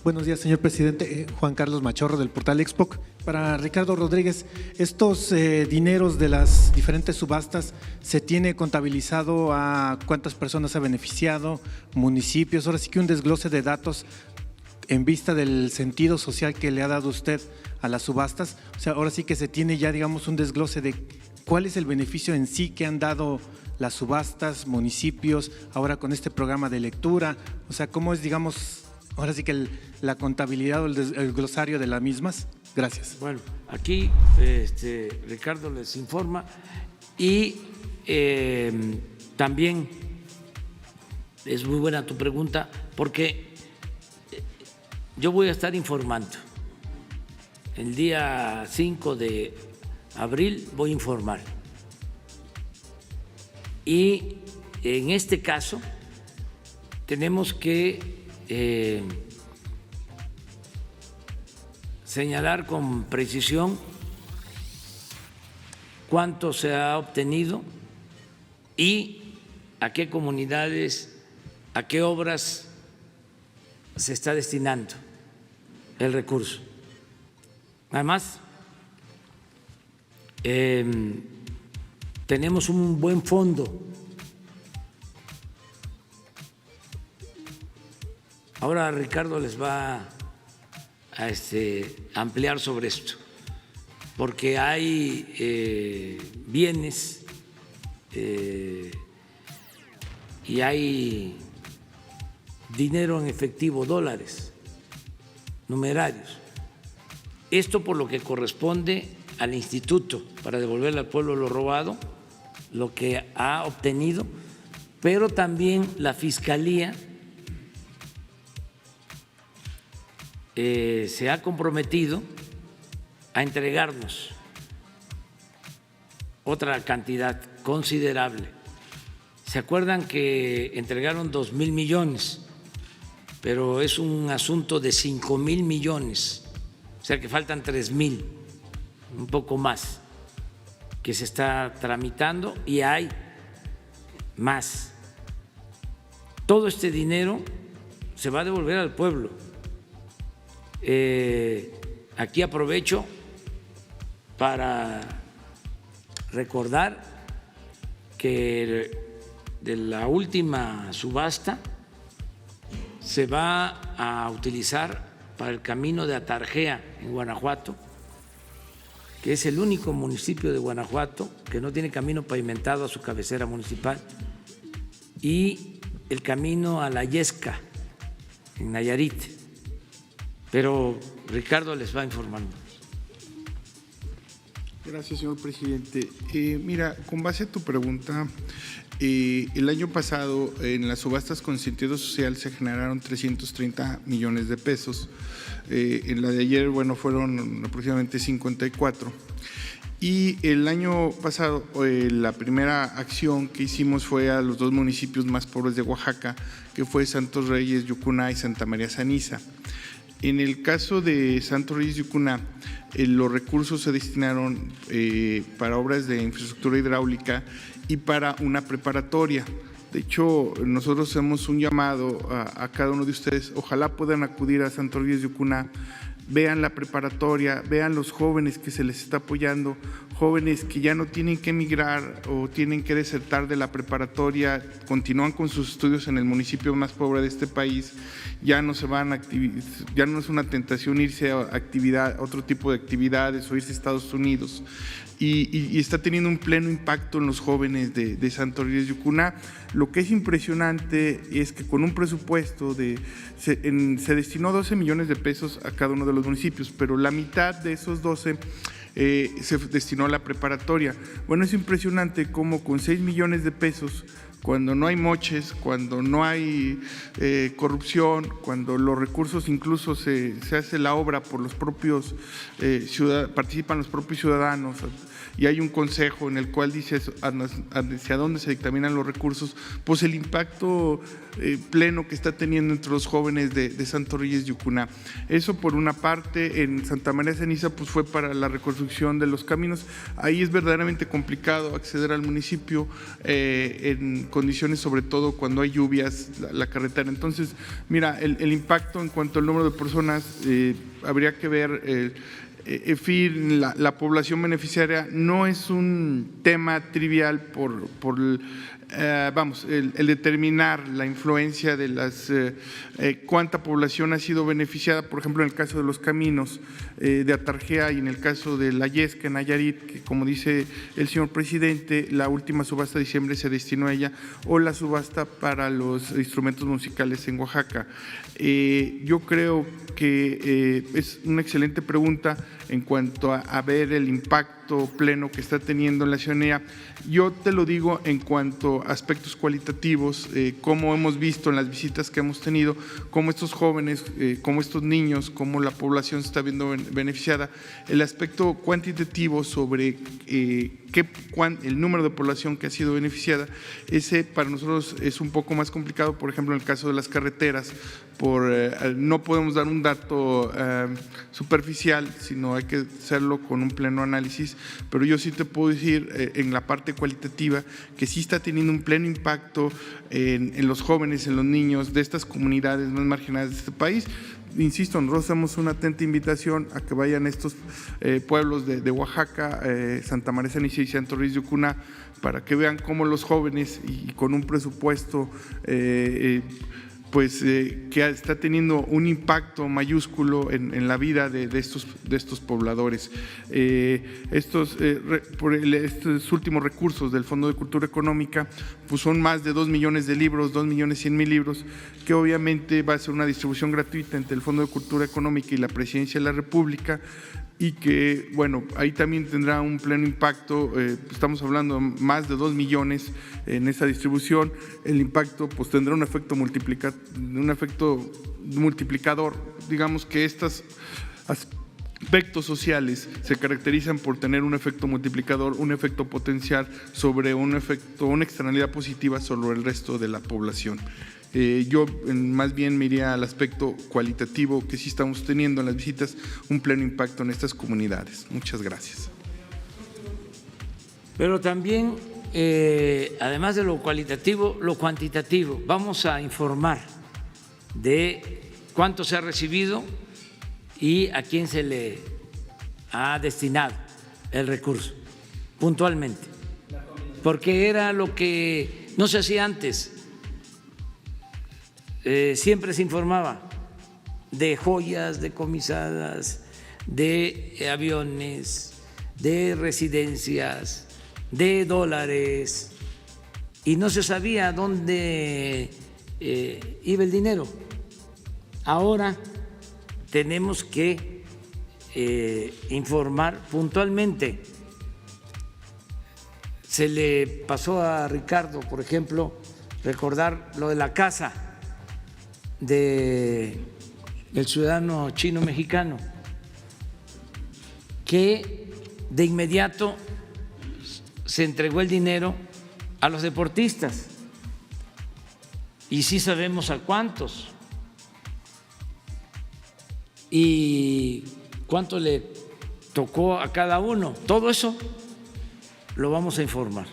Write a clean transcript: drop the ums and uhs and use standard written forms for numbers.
Buenos días, señor presidente. Juan Carlos Machorro, del portal Expoc. Para Ricardo Rodríguez, estos dineros de las diferentes subastas, ¿se tiene contabilizado a cuántas personas ha beneficiado, municipios? Ahora sí que un desglose de datos en vista del sentido social que le ha dado usted a las subastas. O sea, ahora sí que se tiene ya, digamos, un desglose de cuál es el beneficio en sí que han dado las subastas, municipios, ahora con este programa de lectura. O sea, ¿cómo es, digamos, ahora sí que la contabilidad o el glosario de las mismas? Gracias. Bueno, aquí Ricardo les informa y también es muy buena tu pregunta porque yo voy a estar informando. El día 5 de abril voy a informar. Y en este caso tenemos que señalar con precisión cuánto se ha obtenido y a qué comunidades, a qué obras se está destinando el recurso. Además, tenemos un buen fondo. Ahora Ricardo les va a ampliar sobre esto, porque hay bienes y hay dinero en efectivo, dólares, numerarios. Esto por lo que corresponde al instituto para devolverle al pueblo lo robado, lo que ha obtenido, pero también la Fiscalía se ha comprometido a entregarnos otra cantidad considerable. ¿Se acuerdan que entregaron 2,000 millones? Pero es un asunto de 5,000 millones, o sea que faltan 3,000, un poco más, que se está tramitando y hay más. Todo este dinero se va a devolver al pueblo. Aquí aprovecho para recordar que de la última subasta se va a utilizar para el camino de Atarjea en Guanajuato, que es el único municipio de Guanajuato que no tiene camino pavimentado a su cabecera municipal, y el camino a La Yesca en Nayarit. Pero Ricardo les va informando. Gracias, señor presidente. Mira, con base a tu pregunta, el año pasado en las subastas con sentido social se generaron 330 millones de pesos. En la de ayer, bueno, fueron aproximadamente 54. Y el año pasado, la primera acción que hicimos fue a los dos municipios más pobres de Oaxaca, que fue Santos Reyes, Yucuná y Santa María Saniza. En el caso de Santos Reyes, Yucuná, los recursos se destinaron para obras de infraestructura hidráulica y para una preparatoria. De hecho, nosotros hacemos un llamado a cada uno de ustedes, ojalá puedan acudir a Santos Reyes, Yucuná, vean la preparatoria, vean los jóvenes que se les está apoyando, jóvenes que ya no tienen que emigrar o tienen que desertar de la preparatoria, continúan con sus estudios en el municipio más pobre de este país, ya no se van ya no es una tentación irse a otro tipo de actividades o irse a Estados Unidos. Y está teniendo un pleno impacto en los jóvenes de Santos Reyes, Yucuná. Lo que es impresionante es que con un presupuesto se destinó 12 millones de pesos a cada uno de los municipios, pero la mitad de esos 12 se destinó a la preparatoria. Bueno, es impresionante cómo con 6 millones de pesos, cuando no hay moches, cuando no hay corrupción, cuando los recursos incluso se hace la obra por los propios participan los propios ciudadanos y hay un consejo en el cual dice hacia dónde se dictaminan los recursos, pues el impacto pleno que está teniendo entre los jóvenes de Santo Reyes, Yucuná. Eso por una parte. En Santa María Ceniza pues fue para la reconstrucción de los caminos. Ahí es verdaderamente complicado acceder al municipio en condiciones, sobre todo cuando hay lluvias, la carretera. Entonces, mira, el impacto en cuanto al número de personas, habría que ver. La población beneficiaria no es un tema trivial por el determinar la influencia de las cuánta población ha sido beneficiada, por ejemplo, en el caso de los caminos de Atarjea y en el caso de La Yesca, en Nayarit, que como dice el señor presidente, la última subasta de diciembre se destinó a ella, o la subasta para los instrumentos musicales en Oaxaca. Yo creo que es una excelente pregunta en cuanto a ver el impacto pleno que está teniendo en la ciudadanía. Yo te lo digo en cuanto a aspectos cualitativos, como hemos visto en las visitas que hemos tenido, cómo estos jóvenes, cómo estos niños, cómo la población se está viendo beneficiada. El aspecto cuantitativo sobre el número de población que ha sido beneficiada, ese para nosotros es un poco más complicado. Por ejemplo, en el caso de las carreteras, no podemos dar un dato superficial, sino hay que hacerlo con un pleno análisis, pero yo sí te puedo decir en la parte cualitativa que sí está teniendo un pleno impacto en los jóvenes, en los niños de estas comunidades más marginadas de este país. Insisto, nosotros hacemos una atenta invitación a que vayan a estos pueblos de Oaxaca, Santa María Ceniza y Santo Reyes, Yucuná, para que vean cómo los jóvenes y con un presupuesto que está teniendo un impacto mayúsculo en la vida de estos pobladores. Estos últimos recursos del Fondo de Cultura Económica pues son más de 2 millones de libros, 2.100.000 libros, que obviamente va a ser una distribución gratuita entre el Fondo de Cultura Económica y la Presidencia de la República, y que, bueno, ahí también tendrá un pleno impacto. Estamos hablando de más de 2 millones en esa distribución. El impacto pues tendrá un efecto multiplicador. Digamos que estos aspectos sociales se caracterizan por tener un efecto multiplicador, un efecto potencial sobre una externalidad positiva sobre el resto de la población. Yo más bien me iría al aspecto cualitativo, que sí estamos teniendo en las visitas un pleno impacto en estas comunidades. Muchas gracias. Pero también, además de lo cualitativo, lo cuantitativo. Vamos a informar de cuánto se ha recibido y a quién se le ha destinado el recurso, puntualmente. Porque era lo que no se hacía antes. Siempre se informaba de joyas decomisadas, de aviones, de residencias, de dólares, y no se sabía dónde iba el dinero. Ahora tenemos que informar puntualmente. Se le pasó a Ricardo, por ejemplo, recordar lo de la casa del ciudadano chino-mexicano, que de inmediato se entregó el dinero a los deportistas, y sí sabemos a cuántos y cuánto le tocó a cada uno. Todo eso lo vamos a informar.